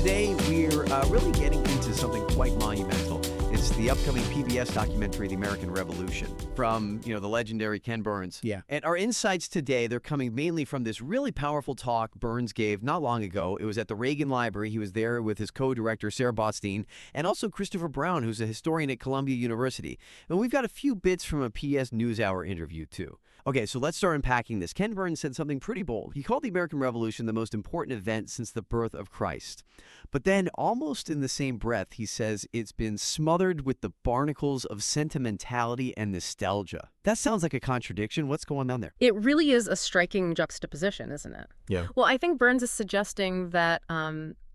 Today, we're really getting into something quite monumental. It's the upcoming PBS documentary, The American Revolution, from, the legendary Ken Burns. Yeah. And our insights today, they're coming mainly from this really powerful talk Burns gave not long ago. It was at the Reagan Library. He was there with his co-director, Sarah Botstein, and also Christopher Brown, who's a historian at Columbia University. And we've got a few bits from a PS NewsHour interview, too. Okay, so let's start unpacking this. Ken Burns said something pretty bold. He called the American Revolution the most important event since the birth of Christ. But then, almost in the same breath, he says it's been smothered with the barnacles of sentimentality and nostalgia. That sounds like a contradiction. What's going on there? It really is a striking juxtaposition, isn't it? Yeah. Well, I think Burns is suggesting that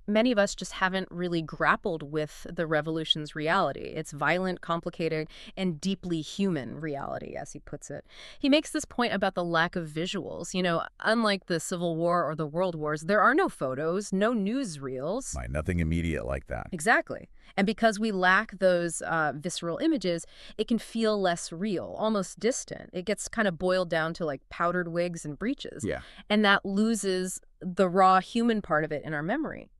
many of us just haven't really grappled with the revolution's reality. It's violent, complicated, and deeply human reality, as he puts it. He makes this point about the lack of visuals. Unlike the Civil War or the World Wars, there are no photos, no newsreels. Right, nothing immediate like that. Exactly. And because we lack those visceral images, it can feel less real, almost distant. It gets kind of boiled down to like powdered wigs and breeches. Yeah. And that loses the raw human part of it in our memory.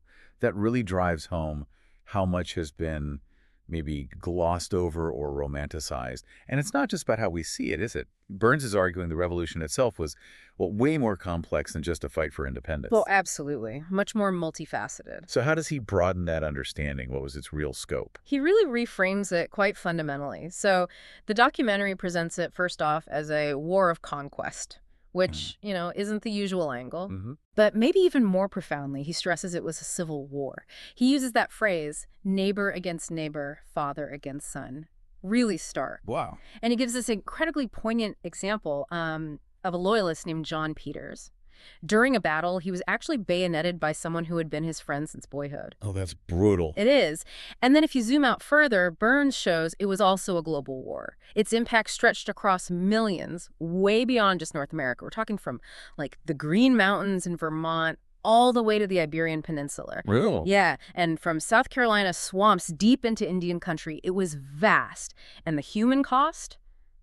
That really drives home how much has been maybe glossed over or romanticized. And it's not just about how we see it, is it? Burns is arguing the revolution itself was, way more complex than just a fight for independence. Well, absolutely. Much more multifaceted. So how does he broaden that understanding? What was its real scope? He really reframes it quite fundamentally. So the documentary presents it, first off, as a war of conquest, which, isn't the usual angle. Mm-hmm. But maybe even more profoundly, he stresses it was a civil war. He uses that phrase, neighbor against neighbor, father against son, really stark. Wow. And he gives this incredibly poignant example of a loyalist named John Peters. During a battle, he was actually bayoneted by someone who had been his friend since boyhood. Oh, that's brutal. It is. And then if you zoom out further, Burns shows it was also a global war. Its impact stretched across millions, way beyond just North America. We're talking from like the Green Mountains in Vermont all the way to the Iberian Peninsula. Real? Yeah, and from South Carolina swamps deep into Indian country, it was vast. And the human cost?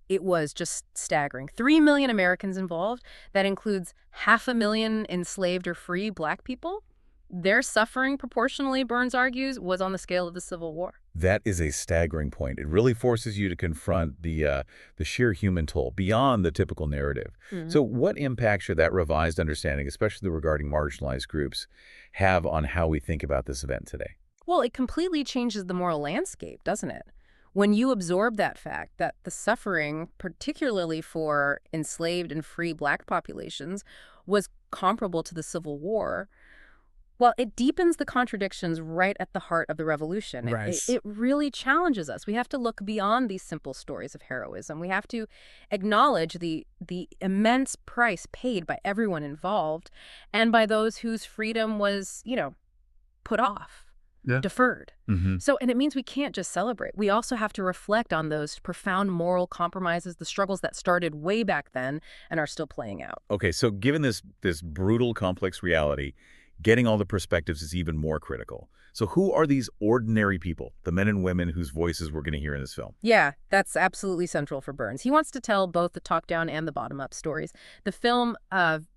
It was just staggering. 3 million Americans involved. That includes 500,000 enslaved or free Black people. Their suffering, proportionally, Burns argues, was on the scale of the Civil War. That is a staggering point. It really forces you to confront the sheer human toll beyond the typical narrative. Mm-hmm. So what impact should that revised understanding, especially regarding marginalized groups, have on how we think about this event today? Well, it completely changes the moral landscape, doesn't it? When you absorb that fact that the suffering, particularly for enslaved and free Black populations, was comparable to the Civil War, well, it deepens the contradictions right at the heart of the revolution. Right. It really challenges us. We have to look beyond these simple stories of heroism. We have to acknowledge the immense price paid by everyone involved and by those whose freedom was, put off. Yeah. Deferred. Mm-hmm. And it means we can't just celebrate. We also have to reflect on those profound moral compromises, the struggles that started way back then and are still playing out. Okay, so given this brutal, complex reality, getting all the perspectives is even more critical. So who are these ordinary people, the men and women whose voices we're going to hear in this film? Yeah, that's absolutely central for Burns. He wants to tell both the top-down and the bottom-up stories. The film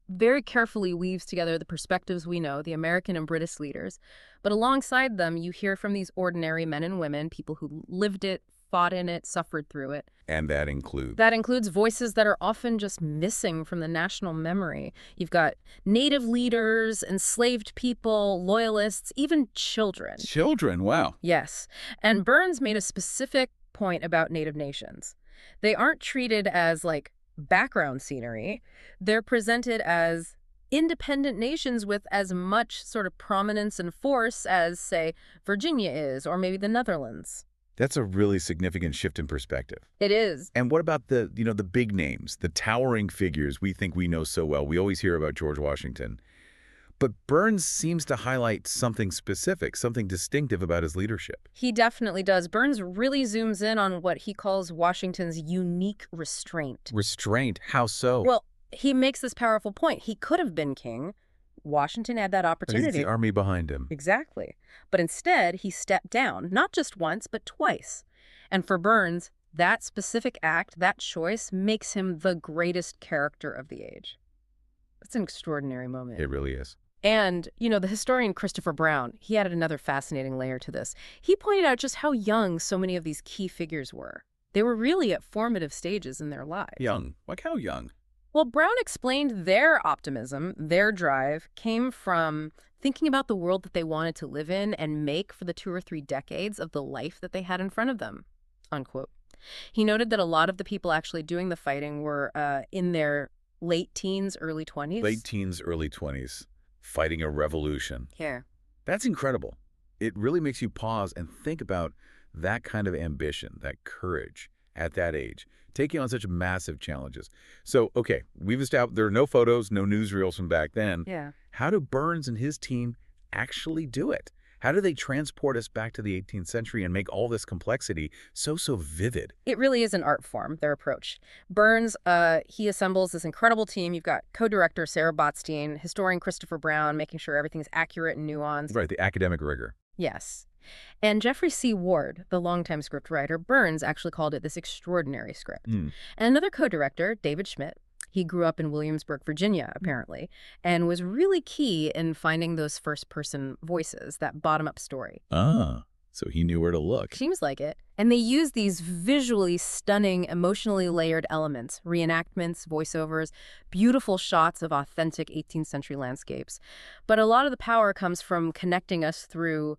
very carefully weaves together the perspectives we know, the American and British leaders. But alongside them, you hear from these ordinary men and women, people who lived it, fought in it, suffered through it. And that includes? That includes voices that are often just missing from the national memory. You've got Native leaders, enslaved people, loyalists, even children. Children, wow. Yes. And Burns made a specific point about Native nations. They aren't treated as, background scenery. They're presented as independent nations with as much sort of prominence and force as, say, Virginia is, or maybe the Netherlands. That's a really significant shift in perspective. It is. And what about the big names, the towering figures we think we know so well? We always hear about George Washington. But Burns seems to highlight something specific, something distinctive about his leadership. He definitely does. Burns really zooms in on what he calls Washington's unique restraint. Restraint? How so? Well, he makes this powerful point. He could have been king. Washington had that opportunity. But he's the army behind him. Exactly. But instead, he stepped down, not just once, but twice. And for Burns, that specific act, that choice, makes him the greatest character of the age. It's an extraordinary moment. It really is. And, the historian Christopher Brown, he added another fascinating layer to this. He pointed out just how young so many of these key figures were. They were really at formative stages in their lives. Young? Like how young? Well, Brown explained their optimism, their drive, came from thinking about the world that they wanted to live in and make for the 2 or 3 decades of the life that they had in front of them, unquote. He noted that a lot of the people actually doing the fighting were in their late teens, early 20s. Late teens, early 20s. Fighting a revolution. Yeah. That's incredible. It really makes you pause and think about that kind of ambition, that courage at that age, taking on such massive challenges. So, okay, we've established there are no photos, no newsreels from back then. Yeah. How do Burns and his team actually do it? How do they transport us back to the 18th century and make all this complexity so vivid? It really is an art form, their approach. Burns, he assembles this incredible team. You've got co-director Sarah Botstein, historian Christopher Brown, making sure everything's accurate and nuanced. Right, the academic rigor. Yes. And Jeffrey C. Ward, the longtime scriptwriter, Burns actually called it this extraordinary script. And another co-director, David Schmidt, he grew up in Williamsburg, Virginia, apparently, and was really key in finding those first-person voices, that bottom-up story. Ah, so he knew where to look. Seems like it. And they use these visually stunning, emotionally layered elements, reenactments, voiceovers, beautiful shots of authentic 18th century landscapes. But a lot of the power comes from connecting us through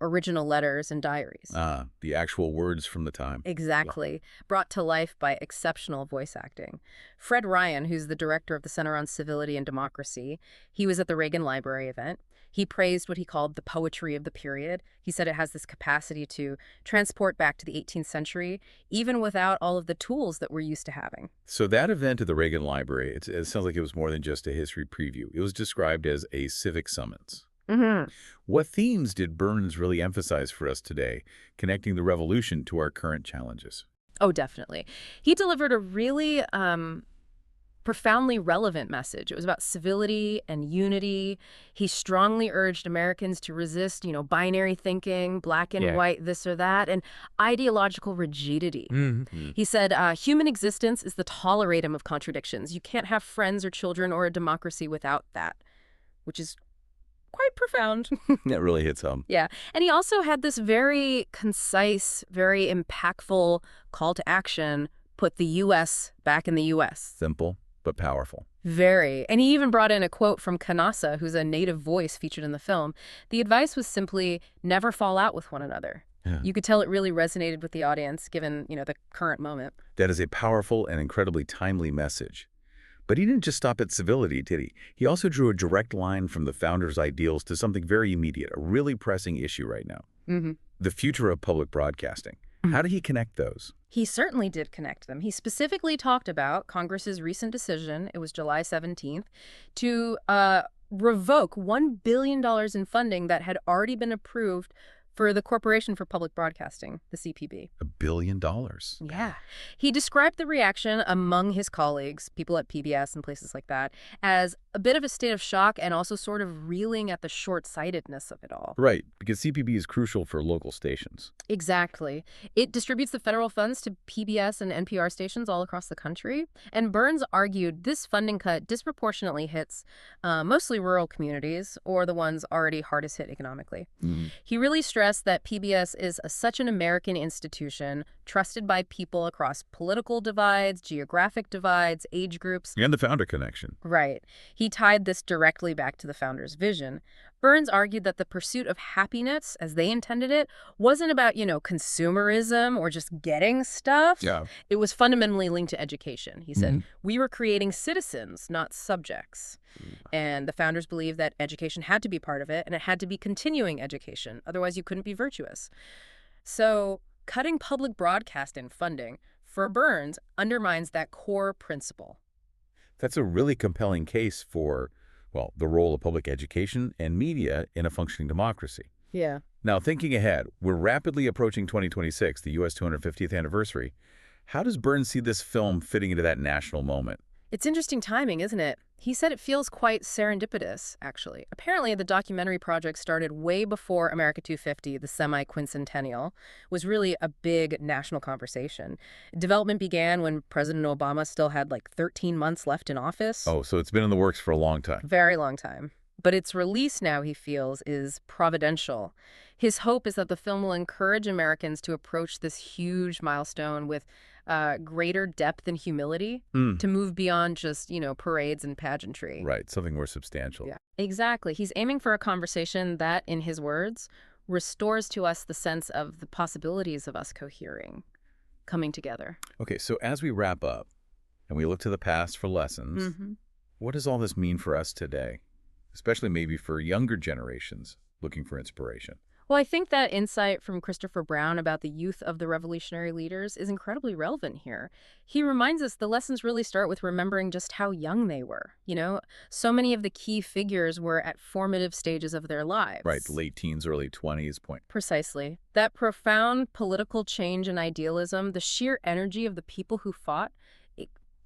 original letters and diaries. Ah, the actual words from the time. Exactly. Brought to life by exceptional voice acting. Fred Ryan, who's the director of the Center on Civility and Democracy, he was at the Reagan Library event. He praised what he called the poetry of the period. He said it has this capacity to transport back to the 18th century, even without all of the tools that we're used to having. So that event at the Reagan Library, it sounds like it was more than just a history preview. It was described as a civic summons. What themes did Burns really emphasize for us today, connecting the revolution to our current challenges? Oh, definitely. He delivered a really profoundly relevant message. It was about civility and unity. He strongly urged Americans to resist, binary thinking, black and white, this or that, and ideological rigidity. He said, human existence is the toleratum of contradictions. You can't have friends or children or a democracy without that, which is quite profound. That really hits home. Yeah. And he also had this very concise, very impactful call to action, put the U.S. back in the U.S. Simple, but powerful. Very. And he even brought in a quote from Kanasa, who's a native voice featured in the film. The advice was simply never fall out with one another. Yeah. You could tell it really resonated with the audience, given, the current moment. That is a powerful and incredibly timely message. But he didn't just stop at civility, did he? He also drew a direct line from the founders' ideals to something very immediate, a really pressing issue right now. The future of public broadcasting. How did he connect those? He certainly did connect them. He specifically talked about Congress's recent decision, it was July 17th, to revoke $1 billion in funding that had already been approved for the Corporation for Public Broadcasting, the CPB. $1 billion. Yeah. He described the reaction among his colleagues, people at PBS and places like that, as a bit of a state of shock and also sort of reeling at the short-sightedness of it all. Right, because CPB is crucial for local stations. Exactly. It distributes the federal funds to PBS and NPR stations all across the country. And Burns argued this funding cut disproportionately hits mostly rural communities or the ones already hardest hit economically. He really stressed that PBS is such an American institution, trusted by people across political divides, geographic divides, age groups. And the founder connection. Right. He tied this directly back to the founder's vision. Burns argued that the pursuit of happiness, as they intended it, wasn't about, consumerism or just getting stuff. Yeah. It was fundamentally linked to education. He said, we were creating citizens, not subjects. And the founders believed that education had to be part of it, and it had to be continuing education. Otherwise, you couldn't be virtuous. So cutting public broadcast and funding, for Burns, undermines that core principle. That's a really compelling case for, well, the role of public education and media in a functioning democracy. Yeah. Now, thinking ahead, we're rapidly approaching 2026, the U.S. 250th anniversary. How does Burns see this film fitting into that national moment? It's interesting timing, isn't it? He said it feels quite serendipitous, actually. Apparently, the documentary project started way before America 250, the semi-quincentennial, was really a big national conversation. Development began when President Obama still had 13 months left in office. Oh, so it's been in the works for a long time. Very long time. But its release now, he feels, is providential. His hope is that the film will encourage Americans to approach this huge milestone with greater depth and humility, to move beyond just, parades and pageantry. Right, something more substantial. Yeah, exactly. He's aiming for a conversation that, in his words, restores to us the sense of the possibilities of us cohering, coming together. Okay, so as we wrap up and we look to the past for lessons, what does all this mean for us today? Especially maybe for younger generations looking for inspiration. Well, I think that insight from Christopher Brown about the youth of the revolutionary leaders is incredibly relevant here. He reminds us the lessons really start with remembering just how young they were. So many of the key figures were at formative stages of their lives. Right, late teens, early 20s point. Precisely. That profound political change and idealism, the sheer energy of the people who fought,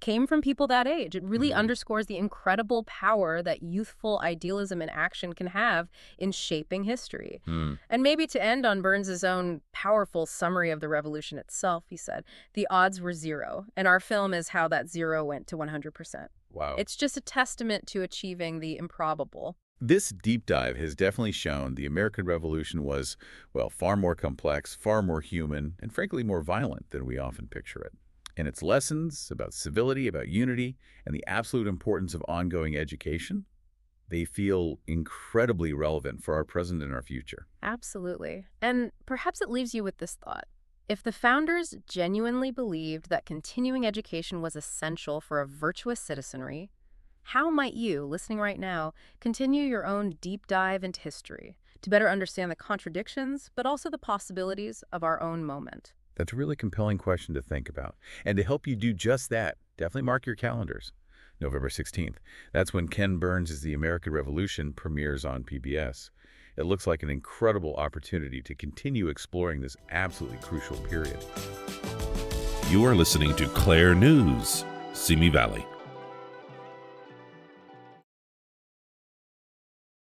came from people that age. It really underscores the incredible power that youthful idealism and action can have in shaping history. And maybe to end on Burns's own powerful summary of the revolution itself, he said, the odds were 0, and our film is how that 0 went to 100%. Wow. It's just a testament to achieving the improbable. This deep dive has definitely shown the American Revolution was, well, far more complex, far more human, and frankly more violent than we often picture it. And its lessons about civility, about unity, and the absolute importance of ongoing education, they feel incredibly relevant for our present and our future. Absolutely. And perhaps it leaves you with this thought. If the founders genuinely believed that continuing education was essential for a virtuous citizenry, how might you, listening right now, continue your own deep dive into history to better understand the contradictions, but also the possibilities of our own moment? That's a really compelling question to think about. And to help you do just that, definitely mark your calendars. November 16th. That's when Ken Burns' The American Revolution premieres on PBS. It looks like an incredible opportunity to continue exploring this absolutely crucial period. You are listening to Claire News, Simi Valley.